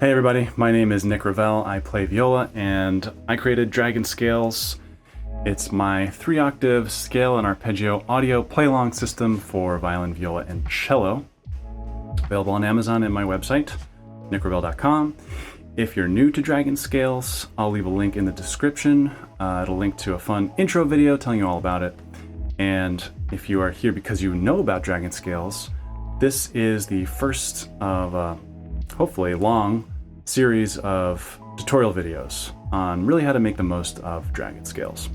Hey everybody, my name is Nick Ravel. I play viola and I created DragonScales. It's my 3-octave scale and arpeggio audio play-along system for violin, viola, and cello. Available on Amazon and my website, nickravel.com. If you're new to DragonScales, I'll leave a link in the description. It'll link to a fun intro video telling you all about it. And if you are here because you know about DragonScales, this is the first of a hopefully long series of tutorial videos on really how to make the most of DragonScales.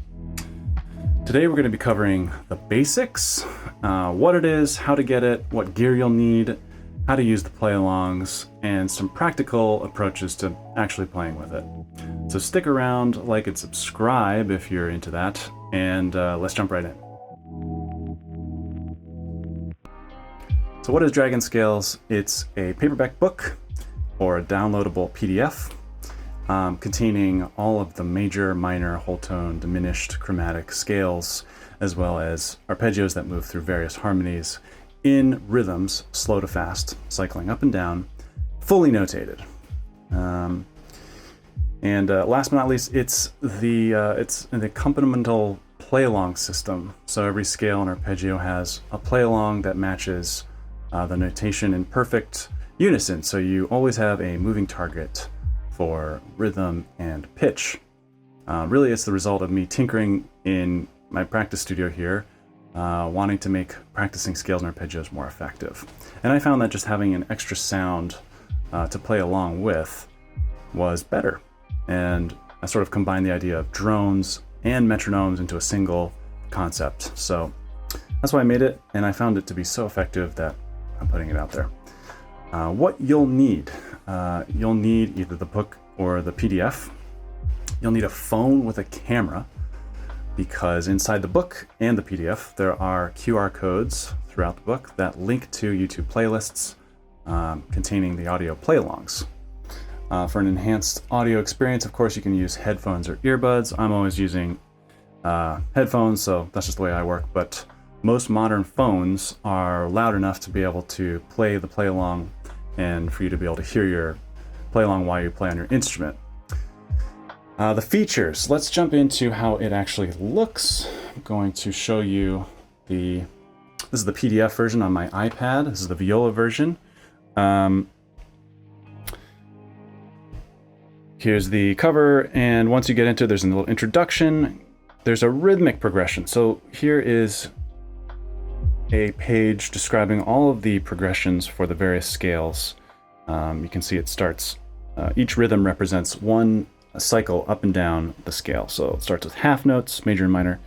Today we're going to be covering the basics, what it is, how to get it, what gear you'll need, how to use the play-alongs, and some practical approaches to actually playing with it. So stick around, like and subscribe if you're into that, and let's jump right in. So what is DragonScales? It's a paperback book or a downloadable PDF containing all of the major, minor, whole tone, diminished, chromatic scales, as well as arpeggios that move through various harmonies in rhythms, slow to fast, cycling up and down, fully notated. And last but not least, it's an accompanimental play-along system. So every scale and arpeggio has a play-along that matches the notation in perfect unison, so you always have a moving target for rhythm and pitch. Really, it's the result of me tinkering in my practice studio here, wanting to make practicing scales and arpeggios more effective. And I found that just having an extra sound to play along with was better. And I sort of combined the idea of drones and metronomes into a single concept. So that's why I made it, and I found it to be so effective that I'm putting it out there. What you'll need either the book or the PDF. You'll need a phone with a camera, because inside the book and the PDF there are QR codes throughout the book that link to YouTube playlists containing the audio play-alongs. For an enhanced audio experience, of course, you can use headphones or earbuds. I'm always using headphones, so that's just the way I work, but most modern phones are loud enough to be able to play the play-along and for you to be able to hear your play-along while you play on your instrument. The features. Let's jump into how it actually looks. I'm going to show you this is the PDF version on my iPad. This is the viola version. Here's the cover, and once you get into it, there's a little introduction. There's a rhythmic progression. So here is a page describing all of the progressions for the various scales. You can see it starts, each rhythm represents one cycle up and down the scale. So it starts with half notes, major and minor,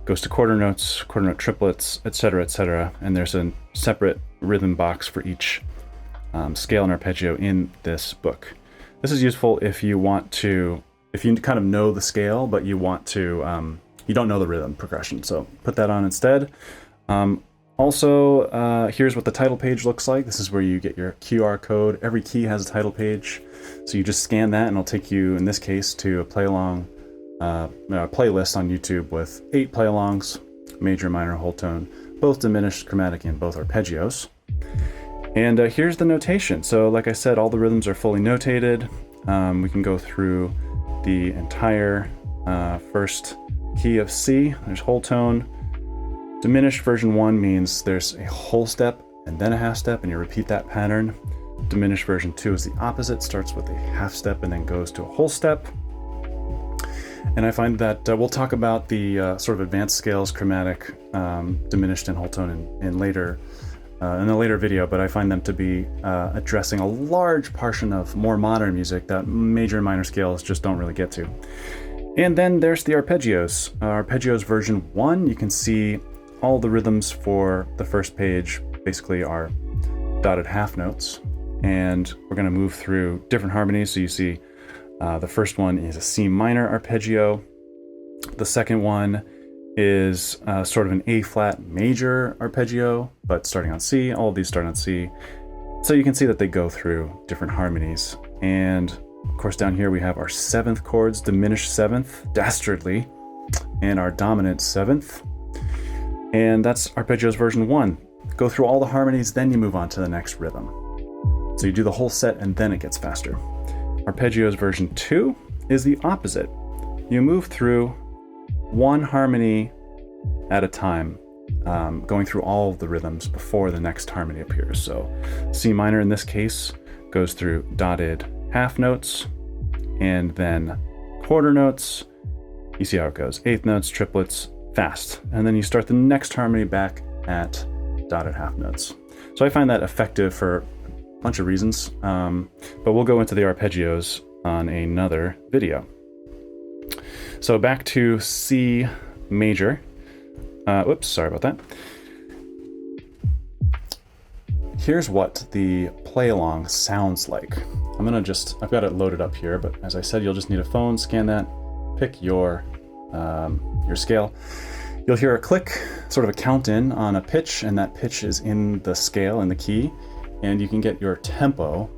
goes to quarter notes, quarter note triplets, etc., etc. And there's a separate rhythm box for each scale and arpeggio in this book. This is useful if you want to, if you kind of know the scale, but you want to, you don't know the rhythm progression. So put that on instead. Also, here's what the title page looks like. This is where you get your QR code. Every key has a title page. So you just scan that and it'll take you, in this case, to a play-along playlist on YouTube with 8 play-alongs, major, minor, whole tone, both diminished, chromatic, and both arpeggios. And here's the notation. So like I said, all the rhythms are fully notated. We can go through the entire first key of C. There's whole tone. Diminished version 1 means there's a whole step and then a half step, and you repeat that pattern. Diminished version 2 is the opposite, starts with a half step and then goes to a whole step. And I find that we'll talk about the sort of advanced scales, chromatic, diminished, and whole tone in a later video, but I find them to be addressing a large portion of more modern music that major and minor scales just don't really get to. And then there's the arpeggios. Arpeggios version 1, you can see all the rhythms for the first page basically are dotted half notes, and we're going to move through different harmonies. So you see the first one is a C minor arpeggio. The second one is sort of an A flat major arpeggio, but starting on C. All of these start on C. So you can see that they go through different harmonies. And of course down here we have our 7th chords, diminished 7th, dastardly, and our dominant 7th. And that's arpeggios version 1. Go through all the harmonies, then you move on to the next rhythm. So you do the whole set and then it gets faster. Arpeggios version 2 is the opposite. You move through one harmony at a time, going through all of the rhythms before the next harmony appears. So C minor in this case goes through dotted half notes and then quarter notes. You see how it goes. Eighth notes, triplets, fast. And then you start the next harmony back at dotted half notes. So I find that effective for a bunch of reasons, but we'll go into the arpeggios on another video. So back to C major. Whoops, sorry about that. Here's what the play along sounds like. I've got it loaded up here, but as I said, you'll just need a phone, scan that, pick your scale. You'll hear a click, sort of a count in on a pitch, and that pitch is in the scale, in the key, and you can get your tempo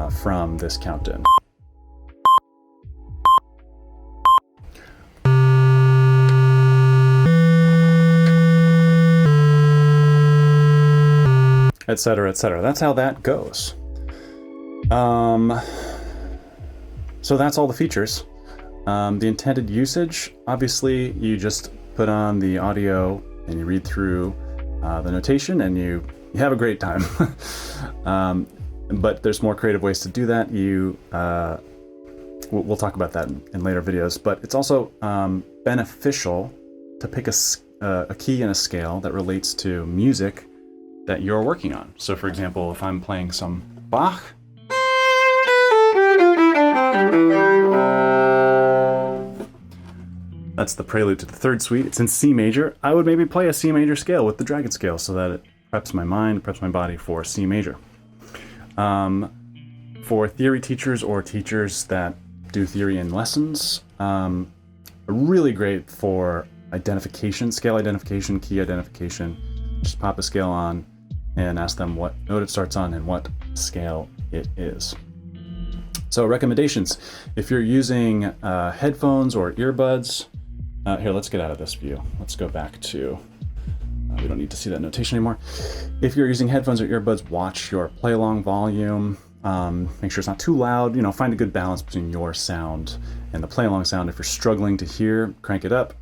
from this count in. Etc., etc. That's how that goes. So that's all the features. The intended usage, obviously, you just put on the audio and you read through the notation and you have a great time. But there's more creative ways to do that. We'll talk about that in later videos. But it's also beneficial to pick a key and a scale that relates to music that you're working on. So for example, if I'm playing some Bach, that's the prelude to the third suite. It's in C major. I would maybe play a C major scale with the DragonScales so that it preps my mind, preps my body for C major. For theory teachers or teachers that do theory in lessons, really great for identification, scale identification, key identification. Just pop a scale on and ask them what note it starts on and what scale it is. So recommendations, if you're using headphones or earbuds, here, let's get out of this view. Let's go back to, we don't need to see that notation anymore. If you're using headphones or earbuds, watch your play along volume. Make sure it's not too loud. Find a good balance between your sound and the play along sound. If you're struggling to hear, crank it up.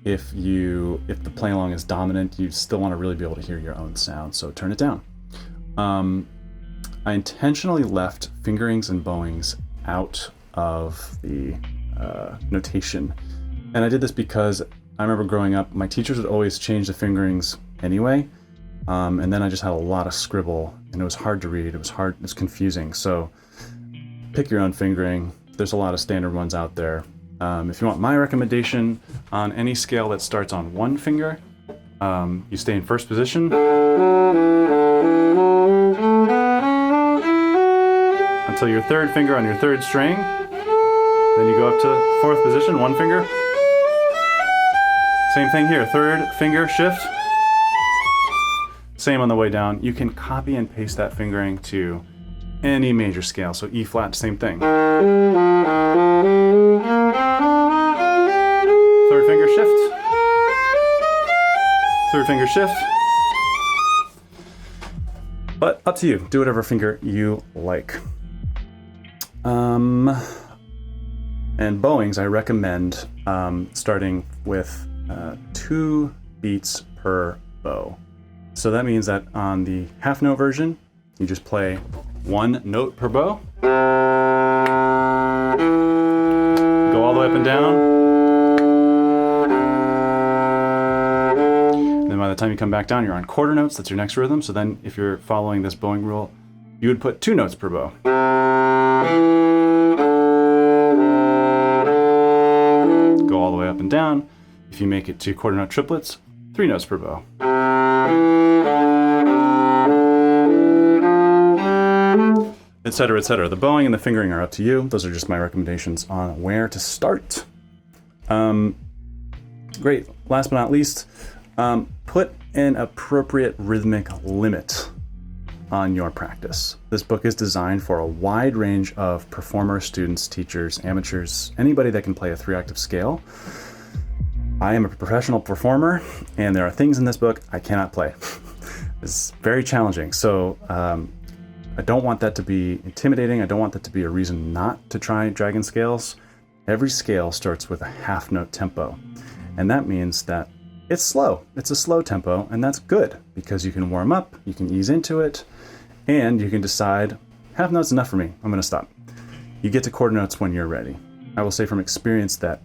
If the play along is dominant, you still want to really be able to hear your own sound, so turn it down. I intentionally left fingerings and bowings out of the notation. And I did this because I remember growing up, my teachers would always change the fingerings anyway. And then I just had a lot of scribble and it was hard to read. It was confusing. So pick your own fingering. There's a lot of standard ones out there. If you want my recommendation on any scale that starts on one finger, you stay in first position until your third finger on your third string. Then you go up to fourth position, one finger. Same thing here, third finger shift. Same on the way down. You can copy and paste that fingering to any major scale. So E flat, same thing. Third finger shift. Third finger shift. But up to you. Do whatever finger you like. And bowings, I recommend starting with 2 beats per bow. So that means that on the half note version, you just play 1 note per bow. Go all the way up and down. And then by the time you come back down, you're on quarter notes. That's your next rhythm. So then if you're following this bowing rule, you would put 2 notes per bow. Go all the way up and down. If you make it to quarter note triplets, 3 notes per bow. Etc., etc. The bowing and the fingering are up to you. Those are just my recommendations on where to start. Great. Last but not least, put an appropriate rhythmic limit on your practice. This book is designed for a wide range of performers, students, teachers, amateurs, anybody that can play a 3-octave scale. I am a professional performer, and there are things in this book I cannot play. It's very challenging. So I don't want that to be intimidating. I don't want that to be a reason not to try DragonScales. Every scale starts with a half note tempo. And that means that it's slow. It's a slow tempo, and that's good because you can warm up, you can ease into it, and you can decide, half note's enough for me, I'm gonna stop. You get to quarter notes when you're ready. I will say from experience that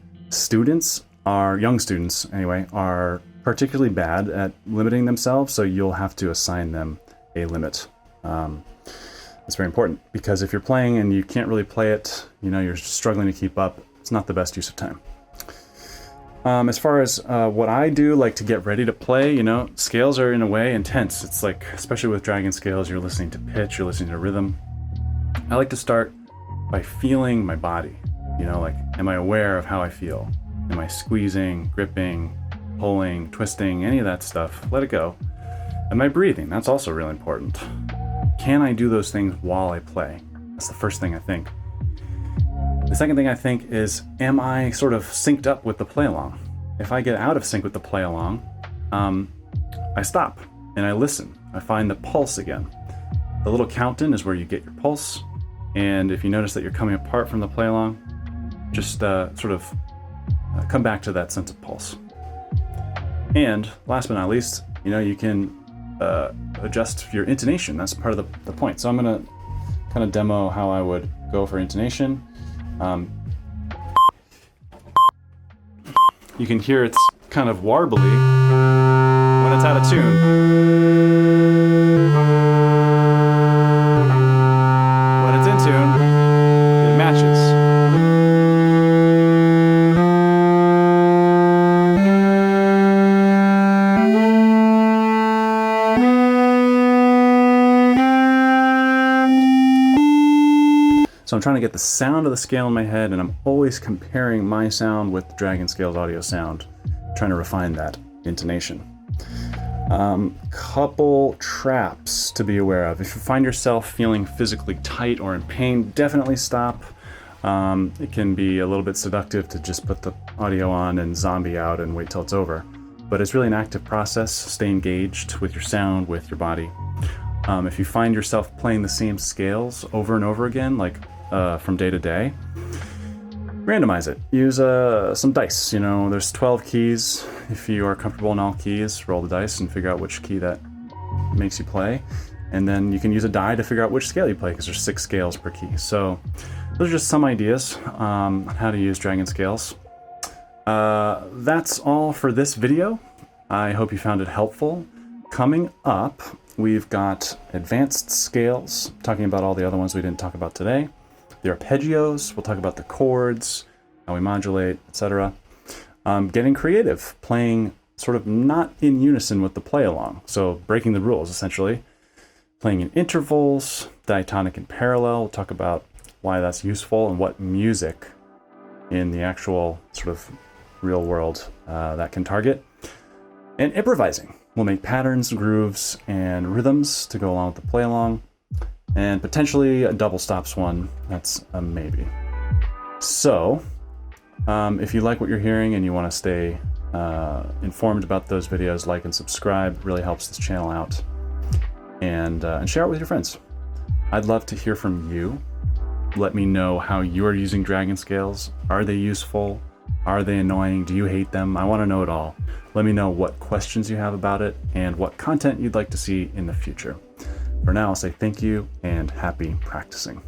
young students anyway, are particularly bad at limiting themselves, so you'll have to assign them a limit. It's very important because if you're playing and you can't really play it, you're struggling to keep up, it's not the best use of time. As far as what I do, like to get ready to play, scales are in a way intense. It's like, especially with DragonScales, you're listening to pitch, you're listening to rhythm. I like to start by feeling my body. Like, am I aware of how I feel? Am I squeezing, gripping, pulling, twisting, any of that stuff? Let it go. Am I breathing? That's also really important. Can I do those things while I play? That's the first thing I think. The second thing I think is, am I sort of synced up with the play along? If I get out of sync with the play along, I stop and I listen. I find the pulse again. The little count-in is where you get your pulse. And if you notice that you're coming apart from the play along, just sort of come back to that sense of pulse. And last but not least, you can adjust your intonation. That's part of the point. So I'm going to kind of demo how I would go for intonation. You can hear it's kind of warbly when it's out of tune. When it's in tune, it matches. So I'm trying to get the sound of the scale in my head, and I'm always comparing my sound with the DragonScales audio sound, trying to refine that intonation. Couple traps to be aware of. If you find yourself feeling physically tight or in pain, definitely stop. It can be a little bit seductive to just put the audio on and zombie out and wait till it's over. But it's really an active process. Stay engaged with your sound, with your body. If you find yourself playing the same scales over and over again, like from day to day, randomize it. Use some dice. There's 12 keys. If you are comfortable in all keys, roll the dice and figure out which key that makes you play. And then you can use a die to figure out which scale you play, because there's 6 scales per key. So those are just some ideas on how to use DragonScales. That's all for this video. I hope you found it helpful. Coming up, we've got advanced scales, talking about all the other ones we didn't talk about today. The arpeggios, we'll talk about the chords, how we modulate, etc. Getting creative, playing sort of not in unison with the play along. So breaking the rules, essentially. Playing in intervals, diatonic and parallel. We'll talk about why that's useful and what music in the actual sort of real world that can target. And improvising. We'll make patterns, grooves, and rhythms to go along with the play along. And potentially a double stops one. That's a maybe. So, if you like what you're hearing and you want to stay informed about those videos, like and subscribe. It really helps this channel out. And share it with your friends. I'd love to hear from you. Let me know how you're using DragonScales. Are they useful? Are they annoying? Do you hate them? I want to know it all. Let me know what questions you have about it and what content you'd like to see in the future. For now, I'll say thank you and happy practicing.